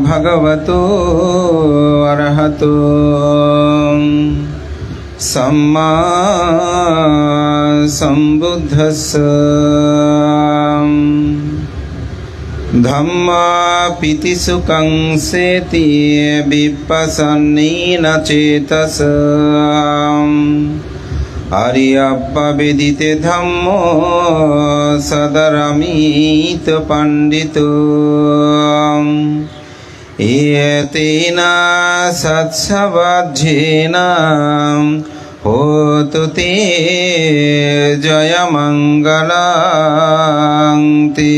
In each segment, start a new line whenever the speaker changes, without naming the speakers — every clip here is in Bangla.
भगवतो अरहतो सम्मा सम्बुद्धस्स धम्मापिति सुखं सेति विपश्यन्नेन चेतसा आर्यव्यवदिते धम्मो सदरमित पंडितो एतेन सत्सवज्झेन होतु ते जयमङ्गलं ते।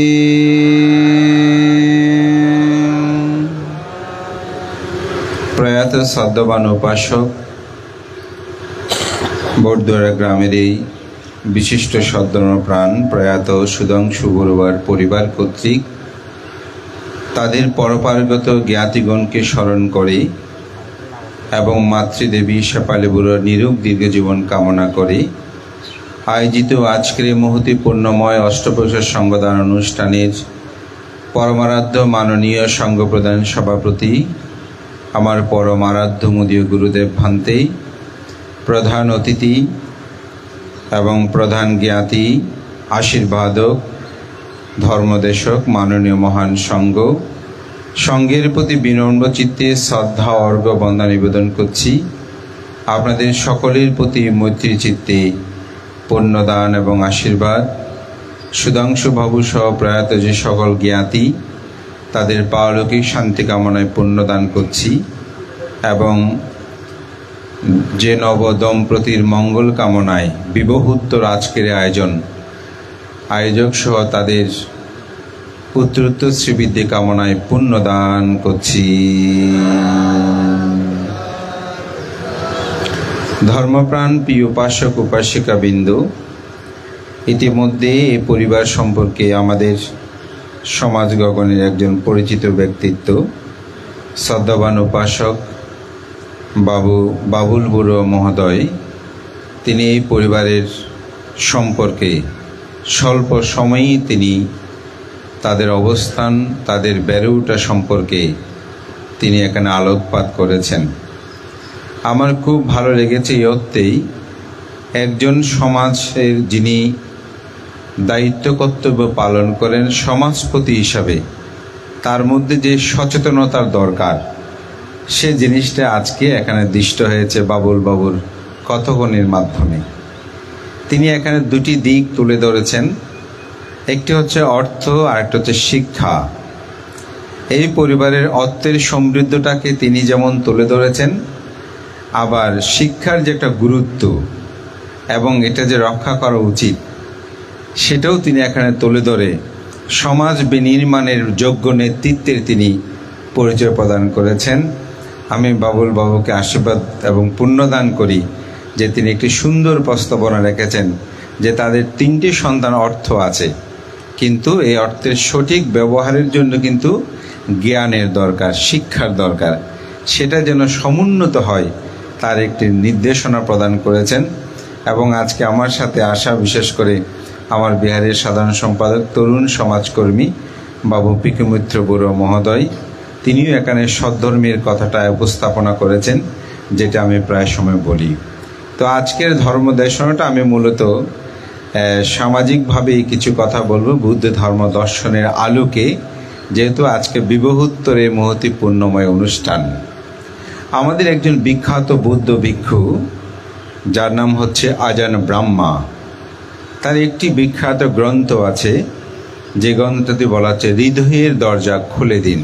প্রয়াত সদ্যবান উপাসক বড়দুয়ারা গ্রামের এই বিশিষ্ট সদ্যপ্রাণ প্রয়াত সুধাংশু বড়ুয়ার পরিবার কর্তৃক তাদের পরপারগত জ্ঞাতিগণকে স্মরণ করে এবং মাতৃদেবী শেফালী বড়ুয়ার নিরোগ দীর্ঘজীবন কামনা করে আয়োজিত আজকের এই মহতি পূর্ণময় অষ্টপ্রহর সঙ্গদান অনুষ্ঠানের পরমারাধ্য মাননীয় সংঘপ্রধান সভাপতি আমার পরমারাধ্য মুদীয় গুরুদেব ভান্তে, প্রধান অতিথি এবং প্রধান জ্ঞাতি আশীর্বাদক ধর্মদেশক মাননীয় মহান সংঘের প্রতি বিনম্র চিত্তে শ্রদ্ধা অর্ঘ্য বন্দনা নিবেদন করছি। আপনাদের সকলের প্রতি মৈত্রী চিত্তে পুণ্যদান এবং আশীর্বাদ সুধাংশু বাবু সহ প্রয়াত যে সকল জ্ঞাতি তাদের পারলৌকিক শান্তি কামনায় পুণ্যদান করছি এবং যে নব দম্পতির মঙ্গল কামনায় বিবাহোত্তর আজকের আয়োজক সহ তাদের উত্তরোত্তর শ্রীবৃদ্ধি কামনায় পুণ্যদান করছি। ধর্মপ্রাণ প্রিয় উপাসক উপাসিকা বিন্দু, ইতিমধ্যে এই পরিবার সম্পর্কে আমাদের সমাজ গগনের একজন পরিচিত ব্যক্তিত্ব শ্রদ্ধাবান উপাসক বাবুল বড়ুয়া মহোদয়, তিনি এই পরিবারের সম্পর্কে স্বল্প সময়েই তিনি তাদের অবস্থান, তাদের বেড়ে ওঠা সম্পর্কে তিনি এখানে আলোকপাত করেছেন। আমার খুব ভালো লেগেছে এই অর্থেই, একজন সমাজের যিনি দায়িত্ব কর্তব্য পালন করেন সমাজপতি হিসাবে, তার মধ্যে যে সচেতনতার দরকার সে জিনিসটা আজকে এখানে দৃষ্ট হয়েছে বাবুর কথোপকথনের মাধ্যমে। তিনি এখানে দুটি দিক তুলে ধরেছেন, একটি হচ্ছে অর্থ আর একটা হচ্ছে শিক্ষা। এই পরিবারের অর্থের সমৃদ্ধটাকে তিনি যেমন তুলে ধরেছেন, আবার শিক্ষার যে একটা গুরুত্ব এবং এটা যে রক্ষা করা উচিত সেটাও তিনি এখানে তুলে ধরে সমাজ বিনির্মাণের যোগ্য নেতৃত্বের তিনি পরিচয় প্রদান করেছেন। আমি বাবুকে আশীর্বাদ এবং পুণ্যদান করি যে তিনি একটি সুন্দর প্রস্তাবনা রেখেছেন যে তাদের 3টি সন্তান অর্থ আছে, কিন্তু এই অর্থের সঠিক ব্যবহারের জন্য কিন্তু জ্ঞানের দরকার, শিক্ষার দরকার, সেটা যেন সমুন্নত হয় তার একটি নির্দেশনা প্রদান করেছেন। এবং আজকে আমার সাথে আসা বিশেষ করে আমার বিহারের সাধারণ সম্পাদক তরুণ সমাজকর্মী বাবু পিকুমিত্র বড়ুয়া মহোদয়, তিনিও এখানে সদ্ধর্মের কথাটা উপস্থাপনা করেছেন, যেটা আমি প্রায় সময় বলি। তো আজকের ধর্ম দেশনাটা আমি মূলত সামাজিকভাবে কিছু কথা বলবো বুদ্ধ ধর্ম দর্শনের আলোকে, যেহেতু আজকে বিবাহোত্তরের মহতি পুণ্যময় অনুষ্ঠান। আমাদের একজন বিখ্যাত বৌদ্ধ ভিক্ষু যার নাম হচ্ছে আজান ব্রাহ্মা, তার একটি বিখ্যাত গ্রন্থ আছে যে গ্রন্থটি বলা হচ্ছে হৃদয়ের দরজা খুলে দিন।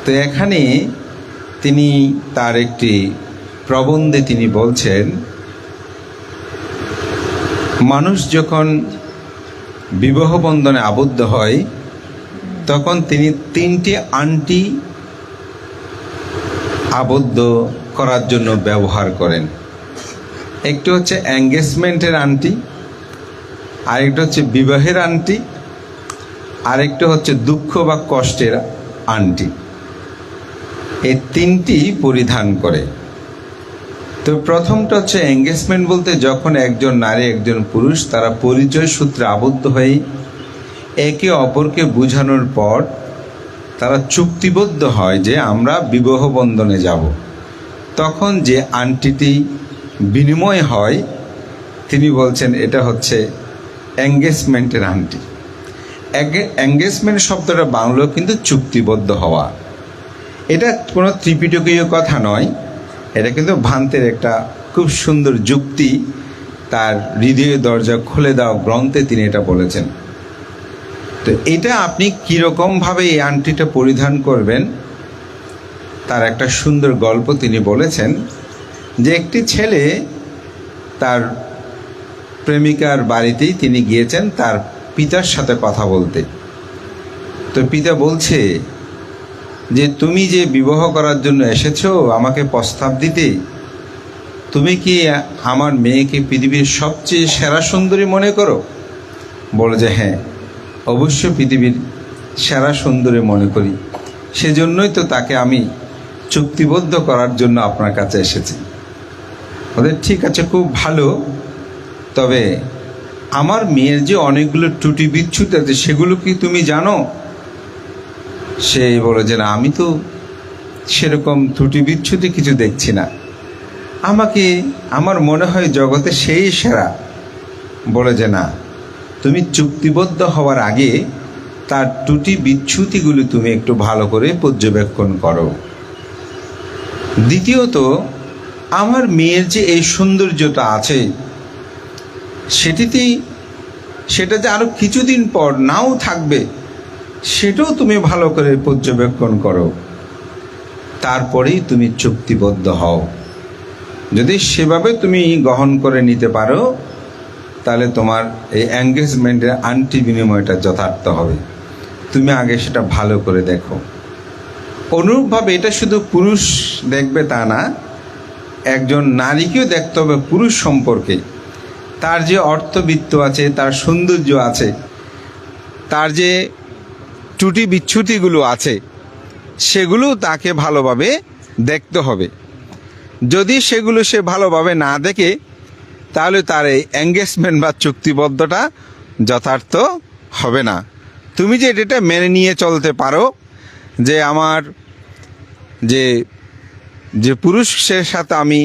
তো এখানে তিনি তার একটি প্রবন্ধে তিনি বলছেন, মানুষ যখন বিবাহ বন্ধনে আবদ্ধ হয় তখন তিনি 3টি আংটি আবদ্ধ করার জন্য ব্যবহার করেন। একটি হচ্ছে এঙ্গেজমেন্টের আংটি, আরেকটা হচ্ছে বিবাহের আংটি, আরেকটা হচ্ছে দুঃখ বা কষ্টের আংটি। এই 3টি পরিধান করে। তো প্রথমটা হচ্ছে এঙ্গেজমেন্ট বলতে যখন একজন নারী একজন পুরুষ তারা পরিচয় সূত্রে আবদ্ধ হয়ে একে অপরকে বোঝানোর পর তারা চুক্তিবদ্ধ হয় যে আমরা বিবাহ বন্ধনে যাব। তখন যে আংটিটি বিনিময় হয় তিনি বলছেন এটা হচ্ছে এঙ্গেজমেন্টের আংটি। এঙ্গেজমেন্ট শব্দটা বাংলাও কিন্তু চুক্তিবদ্ধ হওয়া। এটা কোনো ত্রিপিটকীয় কথা নয়, এটা কিন্তু ভান্তের একটা খুব সুন্দর যুক্তি। তার হৃদয়ের দরজা খুলে দাও গ্রন্থে তিনি এটা বলেছেন। তো এটা আপনি কীরকমভাবে এই আংটিটা পরিধান করবেন তার একটা সুন্দর গল্প তিনি বলেছেন, যে একটি ছেলে তার প্রেমিকার বাড়িতেই তিনি গিয়েছেন তার পিতার সাথে কথা বলতে। তো পিতা বলছে যে তুমি যে বিবাহ করার জন্য এসেছো আমাকে প্রস্তাব দিতে, তুমি কি আমার মেয়েকে পৃথিবীর সবচেয়ে সেরা সুন্দরী মনে করো? বলে যে হ্যাঁ, অবশ্যই পৃথিবীর সেরা সুন্দরী মনে করি, সেজন্যই তো তাকে আমি চুক্তিবদ্ধ করার জন্য আপনার কাছে এসেছি। ওদের ঠিক আছে, খুব ভালো, তবে আমার মেয়ের যে অনেকগুলো ত্রুটি বিচ্ছুতি আছে সেগুলো কি তুমি জানো? সে বলে যে না, আমি তো সেরকম ত্রুটি বিচ্ছুতি কিছু দেখছি না, আমার মনে হয় জগতে সেই সেরা। বলে যে না, তুমি চুক্তিবদ্ধ হওয়ার আগে তার ত্রুটি বিচ্ছুতিগুলো তুমি একটু ভালো করে পর্যবেক্ষণ করো। দ্বিতীয়ত, আমার মেয়ের যে এই সৌন্দর্যটা আছে সেটা যে আরো কিছুদিন পর নাও থাকবে, সেটাও তুমি ভালো করে পর্যবেক্ষণ করো, তারপরেই তুমি চুক্তিবদ্ধ হও। যদি সেভাবে তুমি গ্রহণ করে নিতে পারো তাহলে তোমার এই এঙ্গেজমেন্টের আংটি বিনিময়টা যথার্থ হবে। তুমি আগে সেটা ভালো করে দেখো। অনুরূপভাবে এটা শুধু পুরুষ দেখবে তা না, একজন নারীকেও দেখতে হবে পুরুষ সম্পর্কে। তার যে অর্থবিত্ত আছে, তার সৌন্দর্য আছে, তার যে ত্রুটি বিচ্ছুতিগুলো আছে সেগুলো তাকে ভালোভাবে দেখতে হবে। যদি সেগুলো সে ভালোভাবে না দেখে তাহলে তার এই এঙ্গেজমেন্ট বা চুক্তিবদ্ধটা যথার্থ হবে না। তুমি যে এটা মেনে নিয়ে চলতে পারো যে আমার যে পুরুষের সাথে আমি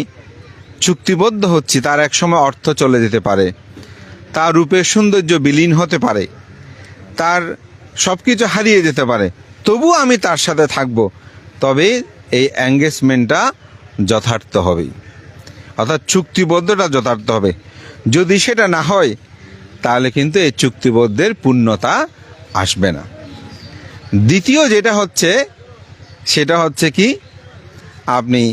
চুক্তিবদ্ধ হচ্ছি তার এক সময় অর্থ চলে যেতে পারে, তার রূপের সৌন্দর্য বিলীন হতে পারে, তার সব কিছু হারিয়ে যেতে পারে, তবু আমি তার সাথে থাকব, তবে এই এঙ্গেজমেন্টটা যথার্থ হবে, অর্থাৎ চুক্তিবদ্ধটা যথার্থ হবে। যদি সেটা না হয় তাহলে কিন্তু এই চুক্তিবদ্ধের পূর্ণতা আসবে না। দ্বিতীয় যেটা হচ্ছে সেটা হচ্ছে কি, আপনি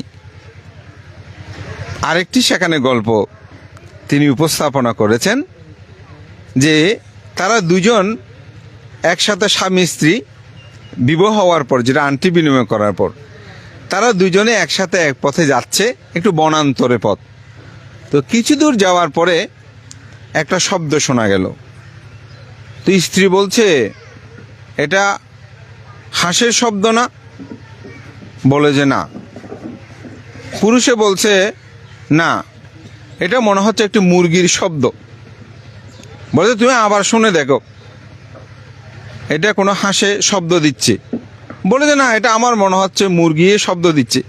আরেকটি সেখানে গল্প তিনি উপস্থাপনা করেছেন যে তারা দুজন একসাথে স্বামী স্ত্রী বিবাহ হওয়ার পর, যেটা আংটি বিনিময় করার পর, তারা দুজনে একসাথে এক পথে যাচ্ছে, একটু বনান্তরে পথ। তো কিছু দূর যাওয়ার পরে একটা শব্দ শোনা গেল। তো স্ত্রী বলছে এটা হাঁসের শব্দ না? বলে যে না। পুরুষে বলছে না, এটা মনে হচ্ছে একটি মুরগির শব্দ। বলছে তুমি আবার শুনে দেখো, এটা কোনো হাঁসে শব্দ দিচ্ছে। বলে যে না, এটা আমার মনে হচ্ছে মুরগি শব্দ দিচ্ছে।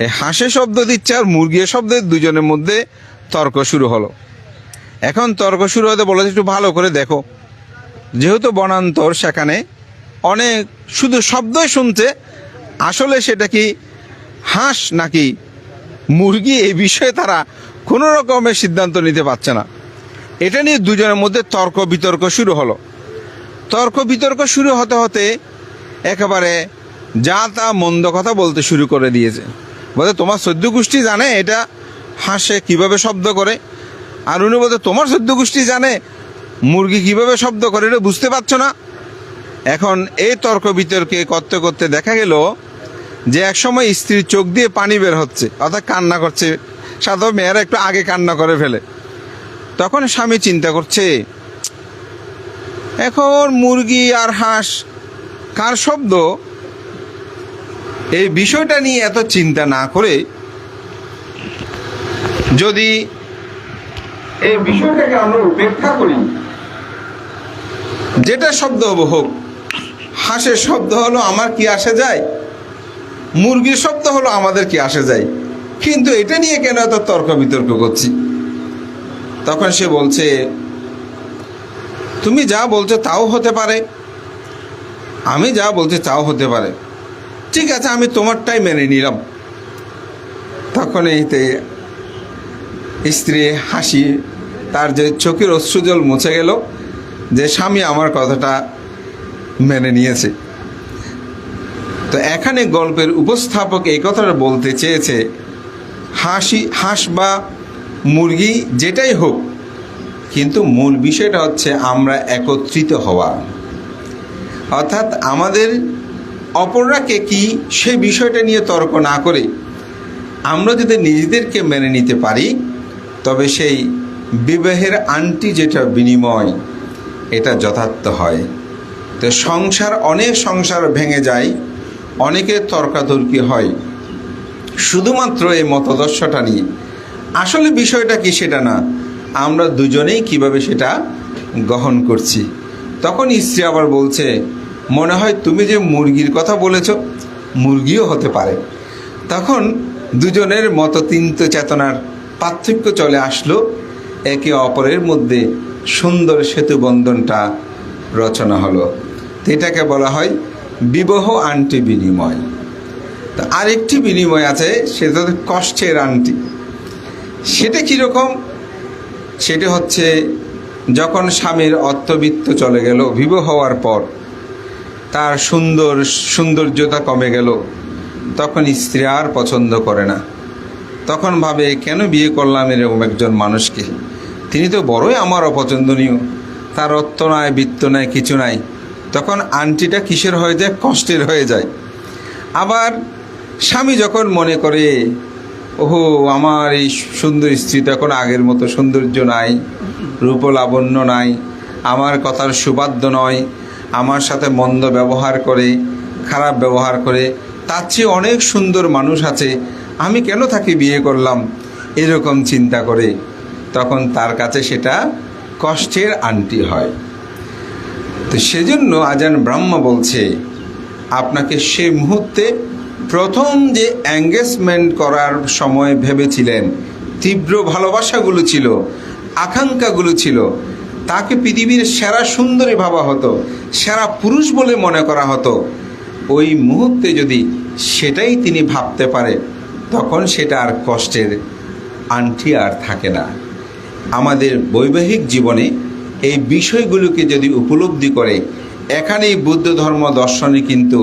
এই হাঁসে শব্দ দিচ্ছে আর মুরগির শব্দের দুজনের মধ্যে তর্ক শুরু হলো। এখন তর্ক শুরু হতে বলেছে একটু ভালো করে দেখো, যেহেতু বনান্তর সেখানে অনেক শুধু শব্দই শুনছে, আসলে সেটা কি হাঁস নাকি মুরগি এই বিষয়ে তারা কোনো রকমের সিদ্ধান্ত নিতে পারছে না। এটা নিয়ে দুজনের মধ্যে তর্ক বিতর্ক শুরু হলো। তর্ক বিতর্ক শুরু হতে হতে একেবারে যা তা মন্দ কথা বলতে শুরু করে দিয়েছে। বলতে তোমার চোদ্দ গোষ্ঠী জানে এটা হাঁসে কিভাবে শব্দ করে, আর উনি বলতে তোমার চোদ্দ গোষ্ঠী জানে মুরগি কিভাবে শব্দ করে, এটা বুঝতে পারছো না। এখন এই তর্ক বিতর্কে করতে করতে দেখা গেল যে এক সময় স্ত্রীর চোখ দিয়ে পানি বের হচ্ছে, অর্থাৎ কান্না করছে। সাধারণত মেয়েরা একটু আগে কান্না করে ফেলে। তখন স্বামী চিন্তা করছে এখন মুরগি আর হাঁস কার শব্দ, এই বিষয়টা নিয়ে এত চিন্তা না করে যদি এই বিষয়টাকে আমরা উপেক্ষা করি, যেটা শব্দ হোক, হাঁসের শব্দ হলো আমার কি আসে যায়, মুরগির শব্দ হলো আমাদের কি আসে যায়, কিন্তু এটা নিয়ে কেন এত তর্ক বিতর্ক করছি? তখন সে বলছে, তুমি যা বলছো তাও হতে পারে, আমি যা বলছি তাও হতে পারে, ঠিক আছে আমি তোমারটাই মেনে নিলাম। তখন এইতে স্ত্রী হাসি, তার যে চোখের অশ্রুজল মুছে গেল যে স্বামী আমার কথাটা মেনে নিয়েছে। তো এখানে গল্পের উপস্থাপক এই কথাটা বলতে চেয়েছে, হাঁস বা মুরগি যেটাই হোক, কিন্তু মূল বিষয়টা হচ্ছে আমরা একত্রিত হওয়া, অর্থাৎ আমাদের অপররা কে কি সেই বিষয়টা নিয়ে তর্ক না করে আমরা যদি নিজেদেরকে মেনে নিতে পারি, তবে সেই বিবাহের আংটি যেটা বিনিময়, এটা যথার্থ হয়। তো অনেক সংসার ভেঙে যায়, অনেকের তর্কাতর্কি হয় শুধুমাত্র এই মতাদর্শটা নিয়ে। আসলে বিষয়টা কি সেটা না, আমরা দুজনেই কিভাবে সেটা গ্রহণ করছি। তখন স্ত্রী আবার বলছে, মনে হয় তুমি যে মুরগির কথা বলেছ, মুরগিও হতে পারে। তখন দুজনের মতচিন্ত চেতনার পার্থক্য চলে আসলো, একে অপরের মধ্যে সুন্দর সেতু বন্ধনটা রচনা হলো। এটাকে বলা হয় বিবাহ আংটি বিনিময়। তো আরেকটি বিনিময় আছে, সেটা কষ্টের আংটি। সেটা কীরকম? সেটা হচ্ছে যখন স্বামীর অর্থবিত্ত চলে গেল, বিবাহ হওয়ার পর তার সৌন্দর্যতা কমে গেল, তখন স্ত্রী আর পছন্দ করে না। তখন ভাবে, কেন বিয়ে করলাম এরকম একজন মানুষকে, তিনি তো বড়ই আমার অপছন্দনীয়, তার অর্থ নাই, বৃত্ত নাই, কিছু নাই। তখন আংটিটা কিসের হয়ে যায়? কষ্টের হয়ে যায়। আবার স্বামী যখন মনে করে, ওহো আমার এই সুন্দর স্ত্রী তো এখন আগের মতো সৌন্দর্য নাই, রূপলাবণ্য নাই, আমার কথার সুবাদ্য নয়, আমার সাথে মন্দ ব্যবহার করে, খারাপ ব্যবহার করে, তার চেয়ে অনেক সুন্দর মানুষ আছে, আমি কেন তাকে বিয়ে করলাম, এরকম চিন্তা করে, তখন তার কাছে সেটা কষ্টের আংটি হয়। তো সেজন্য আজান ব্রাহ্মা বলছে, আপনাকে সে মুহূর্তে প্রথম যে এঙ্গেজমেন্ট করার সময় ভেবেছিলেন, তীব্র ভালোবাসাগুলো ছিল, আকাঙ্ক্ষাগুলো ছিল, তাকে পৃথিবীর সেরা সুন্দরী ভাবা হতো, সেরা পুরুষ বলে মনে করা হতো, ওই মুহূর্তে যদি সেটাই তিনি ভাবতে পারে, তখন সেটা আর কষ্টের আংটি আর থাকে না। আমাদের বৈবাহিক জীবনে এই বিষয়গুলোকে যদি উপলব্ধি করে, এখানেই বুদ্ধ ধর্ম দর্শনে কিন্তু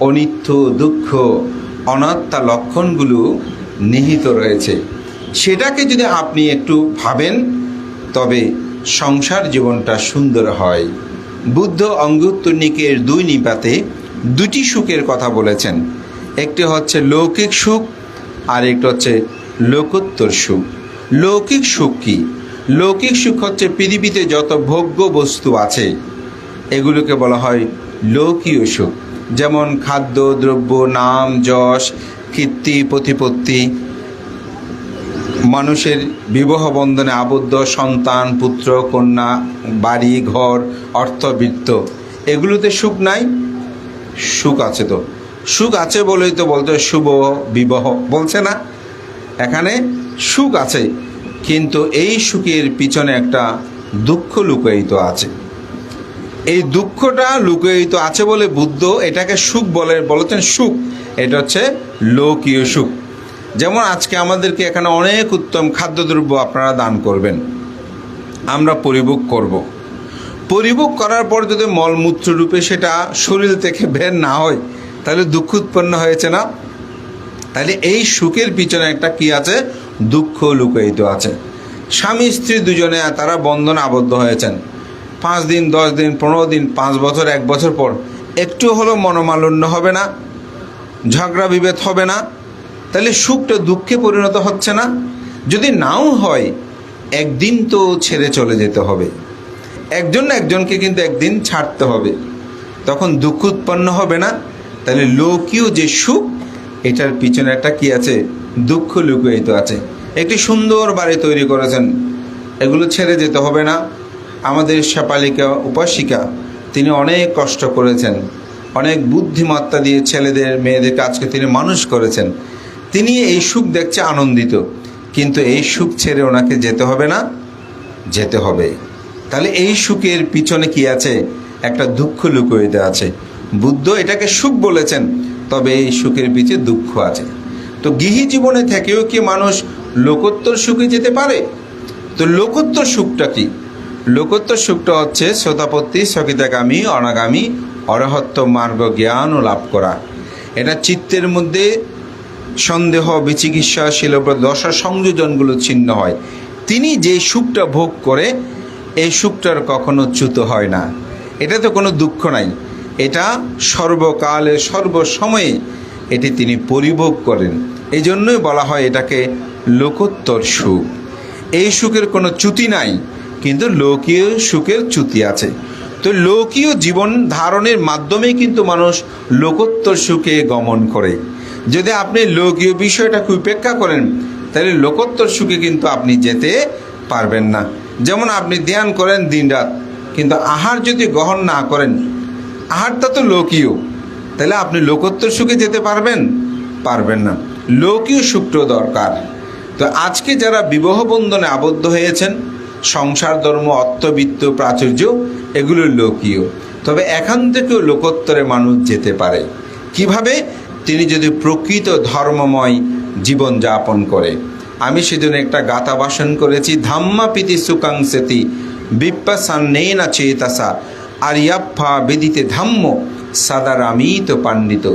অনিত্য, দুঃখ, অনাত্মা লক্ষণগুলো নিহিত রয়েছে। সেটাকে যদি আপনি একটু ভাবেন, তবে সংসার জীবনটা সুন্দর হয়। বুদ্ধ অঙ্গুত্তরনিকের 2 নিপাতে 2টি সুখের কথা বলেছেন, একটি হচ্ছে লৌকিক সুখ, আর একটি হচ্ছে লোকোত্তর সুখ। লৌকিক সুখ কি? লৌকিক সুখ হচ্ছে পৃথিবীতে যত ভোগ্য বস্তু আছে এগুলোকে বলা হয় লৌকিক সুখ, যেমন খাদ্য, দ্রব্য, নাম, যশ, কীর্তি, প্রতিপত্তি, মানুষের বিবাহ বন্ধনে আবদ্ধ সন্তান, পুত্র, কন্যা, বাড়ি, ঘর, অর্থবৃত্ত, এগুলোতে সুখ নাই? সুখ আছে। তো সুখ আছে বলেই তো বলতে শুভ বিবাহ বলছে না? এখানে সুখ আছে, কিন্তু এই সুখের পিছনে একটা দুঃখ লুকায়িত আছে। এই দুঃখটা লুকায়িত আছে বলে বুদ্ধ এটাকে সুখ বলেছেন। সুখ এটা হচ্ছে লৌকিক সুখ। যেমন আজকে আমাদেরকে এখানে অনেক উত্তম খাদ্যদ্রব্য আপনারা দান করবেন, আমরা পরিভোগ করব। পরিভোগ করার পর যদি মলমূত্র রূপে সেটা শরীর থেকে বের না হয়, তাহলে দুঃখ উৎপন্ন হয়েছে না? তাহলে এই সুখের পিছনে একটা কি আছে? দুঃখ লুকায়িত আছে। স্বামী স্ত্রী দুজনে তারা বন্ধনে আবদ্ধ হয়েছেন, 5 দিন, 10 দিন, 15 দিন, 5 বছর, 1 বছর পর একটু হলো মনোমালিন্য হবে না? ঝগড়া বিভেদ হবে না? তাহলে সুখটা দুঃখে পরিণত হচ্ছে না? যদি নাও হয়, একদিন তো ছেড়ে চলে যেতে হবে, একজন একজনকে কিন্তু একদিন ছাড়তে হবে, তখন দুঃখ উৎপন্ন হবে না? তাহলে লৌকিক যে সুখ, এটার পিছনে একটা কি আছে? দুঃখ লুকায়িত আছে। একটি সুন্দর বাড়ি তৈরি করেছেন, এগুলো ছেড়ে যেতে হবে না? আমাদের শেফালিকা উপাসিকা তিনি অনেক কষ্ট করেছেন, অনেক বুদ্ধিমত্তা দিয়ে ছেলেদের মেয়েদেরকে আজকে তিনি মানুষ করেছেন। তিনি এই সুখ দেখছে, আনন্দিত, কিন্তু এই সুখ ছেড়ে ওনাকে যেতে হবে না? যেতে হবে। তাহলে এই সুখের পিছনে কি আছে? একটা দুঃখ লুকিয়ে আছে। বুদ্ধ এটাকে সুখ বলেছেন, তবে এই সুখের পিছনে দুঃখ আছে। তো গৃহী জীবনে থেকেও কি মানুষ লোকোত্তর সুখে যেতে পারে? তো লোকোত্তর সুখটা কি? লোকোত্তর সুখটা হচ্ছে শ্রোতাপত্তি, সকিতাগামী, অনাগামী, অরহত্ব মার্গ জ্ঞান ও লাভ করা। এটা চিত্তের মধ্যে সন্দেহ, বিচিকিৎসা, শিলপ্রদ দশা সংযোজনগুলো ছিন্ন হয়। তিনি যে সুখটা ভোগ করে, এই সুখটার কখনো চ্যুত হয় না। এটা তো কোনো দুঃখ নাই, এটা সর্বকালে সর্বসময়ে এটি তিনি পরিভোগ করেন। এই জন্যই বলা হয় এটাকে লোকোত্তর সুখ। এই সুখের কোনো চ্যুতি নাই, কিন্তু লৌকিক সুখের চ্যুতি আছে। তো লৌকিক জীবন ধারণের মাধ্যমেই কিন্তু মানুষ লোকোত্তর সুখে গমন করে। যদি আপনি লৌকিক বিষয়টাকে উপেক্ষা করেন, তাহলে লোকোত্তর সুখে কিন্তু আপনি যেতে পারবেন না। যেমন আপনি ধ্যান করেন দিনরাত, কিন্তু আহার যদি গ্রহণ না করেন, আহারটা তো লৌকিক, তাহলে আপনি লোকোত্তর সুখে যেতে পারবেন? পারবেন না। লৌকিক সুখটা দরকার। তো আজকে যারা বিবাহ বন্ধনে আবদ্ধ হয়েছেন, সংসার, ধর্ম, অর্থবিত্ত, প্রাচুর্য, এগুলো লৌকিক। তবে এখান থেকেও লোকোত্তরে মানুষ যেতে পারে। কিভাবে? তিনি যদি প্রকৃত ধর্মময় জীবন যাপন করে। আমি সেজন্য একটা গাথা ভাষণ করেছি, ধাম্মা পিতি সুকাংসেতি বিপ্পাসান্নেনা চেতাসা আরিয়াপ্পা বেদিতে ধাম্ম সাদারামিত পাণ্ডিত।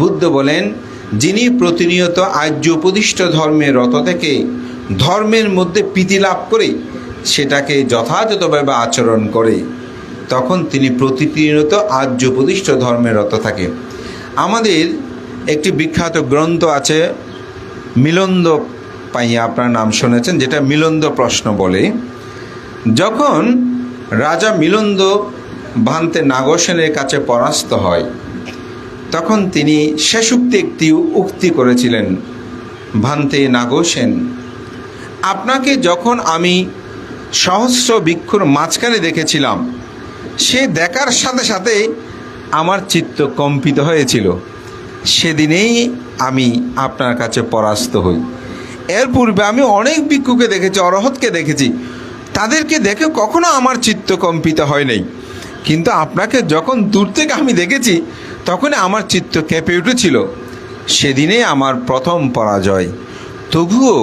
বুদ্ধ বলেন, যিনি প্রতিনিয়ত আর্য উপদিষ্ট ধর্মের রত থেকে ধর্মের মধ্যে প্রীতি লাভ করে সেটাকে যথাযথভাবে আচরণ করে, তখন তিনি প্রতিনিয়ত আর্য উপদিষ্ট ধর্মের রত থাকে। আমাদের একটি বিখ্যাত গ্রন্থ আছে মিলন্দ পাইয়া, আপনার নাম শুনেছেন, যেটা মিলন্দ প্রশ্ন বলে। যখন রাজা মিলন্দ ভান্তে নাগসেনের কাছে পরাস্ত হয়, তখন তিনি শেষোক্তি একটি উক্তি করেছিলেন, ভান্তে নাগসেন, আপনাকে যখন আমি সহস্র বৃক্ষর মাঝখানে দেখেছিলাম, সে দেখার সাথে সাথে আমার চিত্ত কম্পিত হয়েছিল। সেদিনেই আমি আপনার কাছে পরাস্ত হই। এর পূর্বে আমি অনেক ভিক্ষুকে দেখেছি, অরহতকে দেখেছি, তাদেরকে দেখে কখনো আমার চিত্ত কম্পিত হয় নাই, কিন্তু আপনাকে যখন দূর থেকে আমি দেখেছি, তখন আমার চিত্ত কেঁপে উঠেছিল। সেদিনে আমার প্রথম পরাজয়। তবুও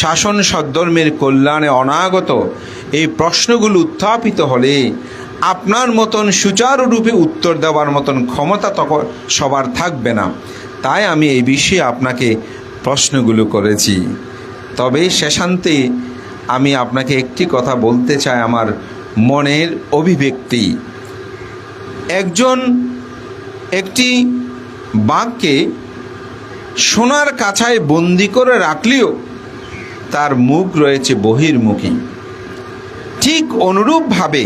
শাসন সদ্ধর্মের কল্যাণে অনাগত এই প্রশ্নগুলো উত্থাপিত হলে আপনার মতন সুচারুরূপে উত্তর দেওয়ার মতন ক্ষমতা তখন সবার থাকবে না। তাই আমি এই বিষয়ে আপনাকে প্রশ্নগুলো করেছি। তবে শেষান্তে আমি আপনাকে একটি কথা বলতে চাই, আমার মনের অভিব্যক্তি। একজন একটি বাঘকে সোনার কাছায় বন্দি করে রাখলেও তার মুখ রয়েছে বহির্মুখী। ঠিক অনুরূপভাবে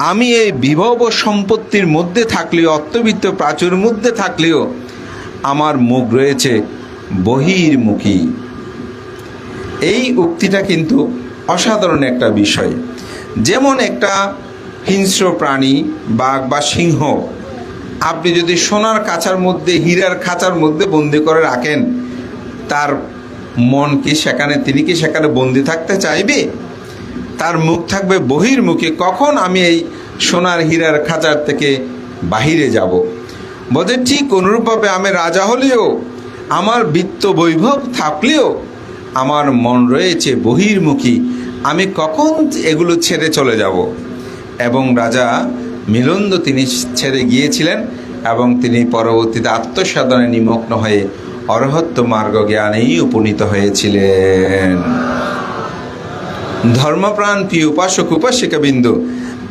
আমি এই বিভব সম্পত্তির মধ্যে থাকলেও, অর্থবিত্ত প্রাচুর মধ্যে থাকলেও আমার মুখ রয়েছে বহির্মুখী। এই উক্তিটা কিন্তু অসাধারণ একটা বিষয়। যেমন একটা হিংস্র প্রাণী, বাঘ বা সিংহ, আপনি যদি সোনার খাঁচার মধ্যে, হীরার খাঁচার মধ্যে বন্দি করে রাখেন, তার মন কি সেখানে, তিনি কি সেখানে বন্দি থাকতে চাইবে? তার মুখ থাকবে বহির্মুখী, কখন আমি এই সোনার হীরার খাঁচার থেকে বাহিরে যাব। বলে ঠিক অনুরূপভাবে আমি রাজা হলেও, আমার বিত্ত বৈভব থাকলেও আমার মন রয়েছে বহির্মুখী, আমি কখন এগুলো ছেড়ে চলে যাব। এবং রাজা মিলন্দ তিনি ছেড়ে গিয়েছিলেন এবং তিনি পরবর্তীতে আত্মসাধনে নিমগ্ন হয়ে অরহত্ব মার্গ জ্ঞানেই উপনীত হয়েছিলেন। ধর্মপ্রাণ প্রিয় উপাসক উপাসিকাবৃন্দ,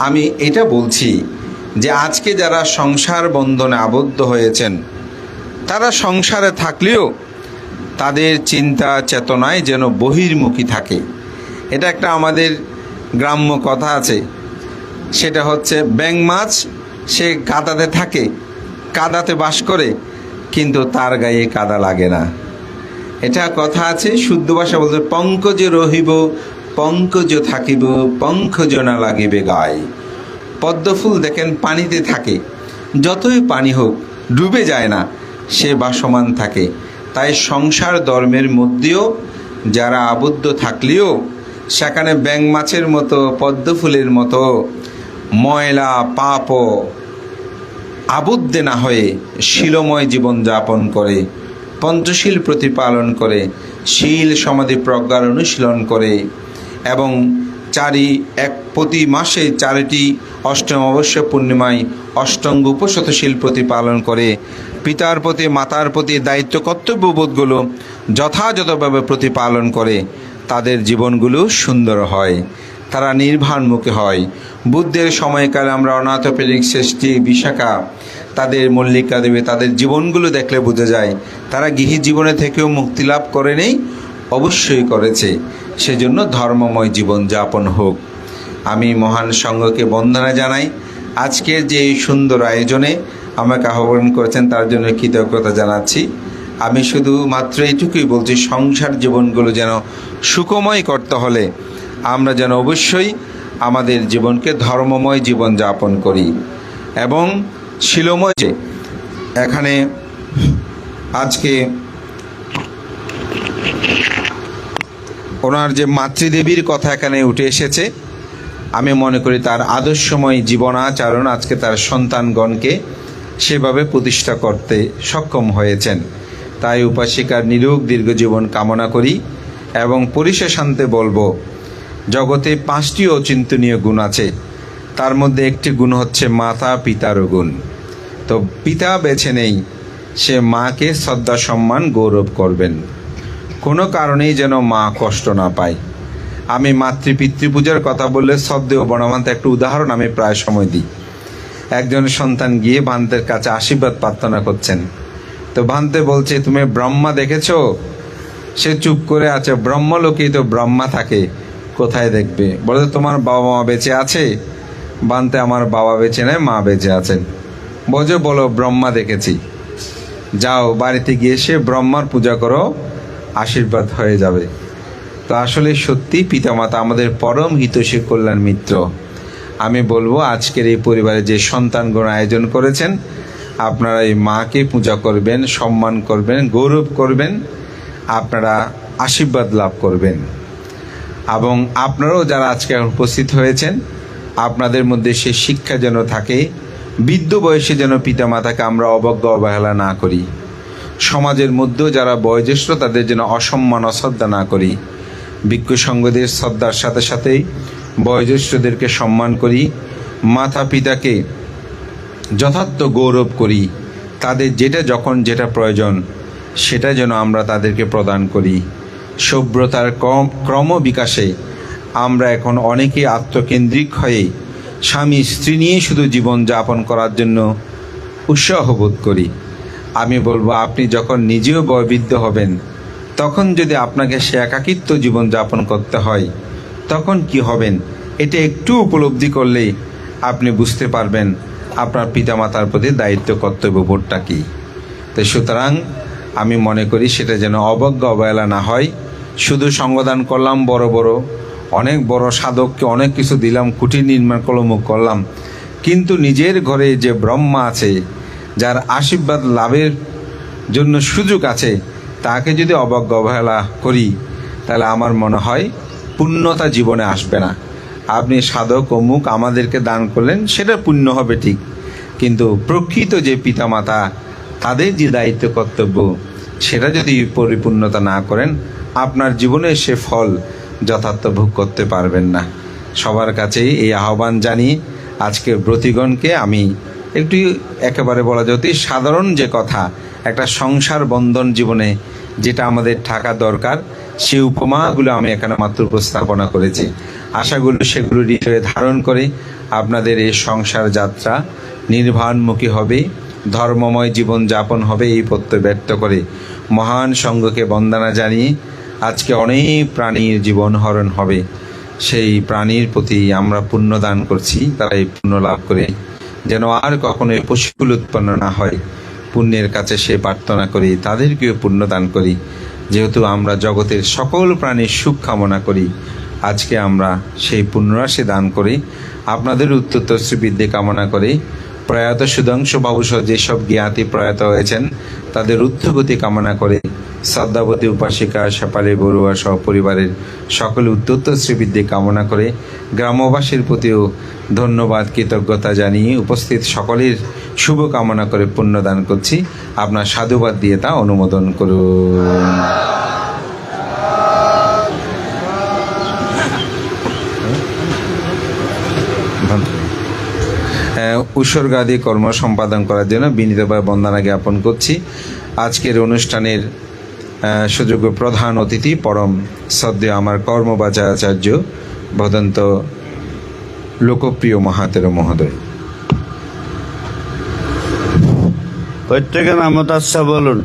আমি এটা বলছি যে আজকে যারা সংসার বন্ধনে আবদ্ধ হয়েছেন, তারা সংসারে থাকলেও তাদের চিন্তা চেতনায় যেন বহির্মুখী থাকে। এটা একটা আমাদের গ্রাম্য কথা আছে, সেটা হচ্ছে ব্যাঙ মাছ সে কাদাতে থাকে, কাদাতে বাস করে, কিন্তু তার গায়ে কাদা লাগে না। এটা কথা আছে, শুদ্ধ ভাষা বলতে, পঙ্কজ রহিব পঙ্কজ থাকিব, পঙ্কজ না লাগিবে গায়ে। পদ্মফুল দেখেন পানিতে থাকে, যতই পানি হোক ডুবে যায় না, সে ভাসমান থাকে। তাই সংসার ধর্মের মধ্যেও যারা আবদ্ধ থাকলেও সেখানে ব্যাঙ মাছের মতো, পদ্ম ফুলের মতো ময়লা পাপ আবদ্ধে না হয়ে শীলময় জীবন যাপন করে, পঞ্চশীল প্রতিপালন করে, শীল সমাধি প্রজ্ঞার অনুশীলন করে এবং প্রতি মাসে 4টি অষ্টম অমাবস্যা পূর্ণিমায় অষ্টাঙ্গ উপশতশীল প্রতিপালন করে পিতার প্রতি মাতার প্রতি দায়িত্ব কর্তব্যবোধগুলো যথাযথভাবে প্রতিপালন করে, তাদের জীবনগুলো সুন্দর হয়, তারা নির্বাণমুখী হয়। বুদ্ধের সময়কালে আমরা অনাথ পেরিক শ্রেষ্ঠী বিশাখা, তাদের মল্লিকা দেবী, তাদের জীবনগুলো দেখলে বোঝা যায় তারা গৃহী জীবনে থেকেও মুক্তি লাভ করে নেই, অবশ্যই করেছে। সেজন্য ধর্মময় জীবন যাপন হোক। আমি মহান সংঘকে বন্দনা জানাই। আজকের যে এই সুন্দর আয়োজনে আমাকে আহ্বান করেছেন তার জন্য কৃতজ্ঞতা জানাচ্ছি। আমি শুধু মাত্র এইটুকুই বলছি, সংসার জীবনগুলো যেন সুখময় করতে হলে আমরা যেন অবশ্যই আমাদের জীবনকে ধর্মময় জীবন যাপন করি এবং শিলময়। যে এখানে আজকে ওনার যে মাতৃদেবীর কথা এখানে উঠে এসেছে, আমি মনে করি তার আদর্শময় জীবনাচরণ আজকে তার সন্তানগণকে সেভাবে প্রতিষ্ঠা করতে সক্ষম হয়েছেন। তাই উপাসিকার নিরোগ দীর্ঘ জীবন কামনা করি এবং পরিশেষান্তে বলবো, জগতে 5টি অচিন্তনীয় গুণ আছে, তার মধ্যে একটি গুণ হচ্ছে মাতা পিতার গুণ। তো পিতা বেছে নেই, সে মাকে শ্রদ্ধা সম্মান গৌরব করবেন, কোনো কারণেই যেন মা কষ্ট না পায়। আমি পিতৃপূজার কথা বললে শ্রদ্ধেয় বনমান্তে একটা উদাহরণ আমি প্রায় সময় দিই। একজন সন্তান গিয়ে ভান্তের কাছে আশীর্বাদ প্রার্থনা করছেন, তো ভান্তে বলছে, তুমি ব্রহ্মা দেখেছ? সে চুপ করে আছে। ব্রহ্মলোকেই তো ব্রহ্মা থাকে, কোথায় দেখবে? বলে, তোমার বাবা মা বেঁচে আছে? ভান্তে, আমার বাবা বেঁচে নেই, মা বেঁচে আছেন। বোঝো, বলো ব্রহ্মা দেখেছি। যাও বাড়িতে গিয়ে সে ব্রহ্মার পূজা করো, আশীর্বাদ হয়ে যাবে। তো আসলে সত্যি পিতামাতা আমাদের পরম হিতৈষী কল্যাণ মিত্র। আমি বলবো, আজকের এই পরিবারে যে সন্তানগণ আয়োজন করেছেন, আপনারা এই মাকে পূজা করবেন, সম্মান করবেন, গৌরব করবেন, আপনারা আশীর্বাদ লাভ করবেন। এবং আপনারাও যারা আজকে উপস্থিত হয়েছেন, আপনাদের মধ্যে সে শিক্ষা যেন থাকে, বৃদ্ধ বয়সে যেন পিতামাতাকে আমরা অবজ্ঞা অবহেলা না করি। সমাজের মধ্যেও যারা বয়োজ্যেষ্ঠ তাদের যেন অসম্মান অশ্রদ্ধা না করি। ভিক্ষু সঙ্গদের শ্রদ্ধার সাথে সাথেই বয়োজ্যেষ্ঠদেরকে সম্মান করি, মাতা পিতাকে যথার্থ গৌরব করি। তাদের যখন যেটা প্রয়োজন সেটা যেন আমরা তাদেরকে প্রদান করি। সভ্যতার ক্রমবিকাশে আমরা এখন অনেকে আত্মকেন্দ্রিক হয়ে স্বামী স্ত্রী নিয়ে শুধু জীবন যাপন করার জন্য উৎসাহ বোধ করি। আমি বলবো, আপনি যখন নিজেও বয়োবৃদ্ধ হবেন, তখন যদি আপনাকে সে একাকিত্ব জীবন যাপন করতে হয়, তখন কি হবেন? এটা একটু উপলব্ধি করলেই আপনি বুঝতে পারবেন আপনার পিতামাতার প্রতি দায়িত্ব কর্তব্যবোধটা কী। তো সুতরাং আমি মনে করি সেটা যেন অবজ্ঞা অবহেলা না হয়। শুধু সঙ্গদান করলাম, অনেক বড় সাধককে অনেক কিছু দিলাম, কুটির নির্মাণ করলাম, করলাম, কিন্তু নিজের ঘরে যে ব্রহ্মা আছে, যার আশীর্বাদ লাভের জন্য সুযোগ আছে, তাকে যদি অবজ্ঞা অবহেলা করি, তাহলে আমার মনে হয় পুণ্যতা জীবনে আসবে না। আপনি সাধক অমুক আমাদেরকে দান করলেন, সেটা পুণ্য হবে ঠিক, কিন্তু প্রকৃত যে পিতামাতা তাদের যে দায়িত্ব কর্তব্য, সেটা যদি পরিপূর্ণতা না করেন, আপনার জীবনে সে ফল যথার্থ ভোগ করতে পারবেন না। সবার কাছেই এই আহ্বান জানিয়ে আজকের ব্রতীগণকে আমি একটু একেবারে বলা যেতে সাধারণ যে কথা, একটা সংসার বন্ধন জীবনে যেটা আমাদের থাকা দরকার, সেই উপমাগুলো আমি এখানে মাত্র উপস্থাপনা করেছি। আশাগুলো সেগুলো হৃদয়ে ধারণ করে আপনাদের এই সংসার যাত্রা নির্বাণমুখী হবে, ধর্মময় জীবন যাপন হবে, এই প্রত্যয় ব্যক্ত করে মহান সংঘকে বন্দনা জানিয়ে আজকে অনেক প্রাণীর জীবন হরণ হবে, সেই প্রাণীর প্রতি আমরা পুণ্য দান করছি, তারা এই পুণ্য লাভ করে যেন আর কখনো পশুকুল উৎপন্ন না হয়, পুণ্যের কাছে সে প্রার্থনা করি, তাদেরকেও পুণ্য দান করি। যেহেতু আমরা জগতের সকল প্রাণীর সুখ কামনা করি, আজকে আমরা সেই পুণ্যরাশি দান করি, আপনাদের উত্তরোত্তর শ্রীবৃদ্ধি কামনা করে প্রয়াত সুধাংশু বাবু সহ যেসব জ্ঞাতি প্রয়াত হয়েছেন তাদের উত্থগতি কামনা করে শ্রদ্ধাবতী উপাসিকা শেফালী বড়ুয়া সহ পরিবারের সকলে উত্তর শ্রীবৃদ্ধি কামনা করে গ্রামবাসীর প্রতিও ধন্যবাদ কৃতজ্ঞতা জানিয়ে উপস্থিত সকলের শুভ কামনা করে পুণ্যদান করছি। আপনার সাধুবাদ দিয়ে তা অনুমোদন করুন। উৎসর্গাদি কর্ম সম্পাদন করার জন্য বিনীতভাবে বন্দনা জ্ঞাপন করছি। আজকের অনুষ্ঠানের সুযোগ্য প্রধান অতিথি পরম শ্রদ্ধেয় আমার কর্মবাচা আচার্য ভদন্ত লোকপ্রিয় মহাতের মহোদয়।
প্রত্যেকের নামত আচ্ছা বলুন।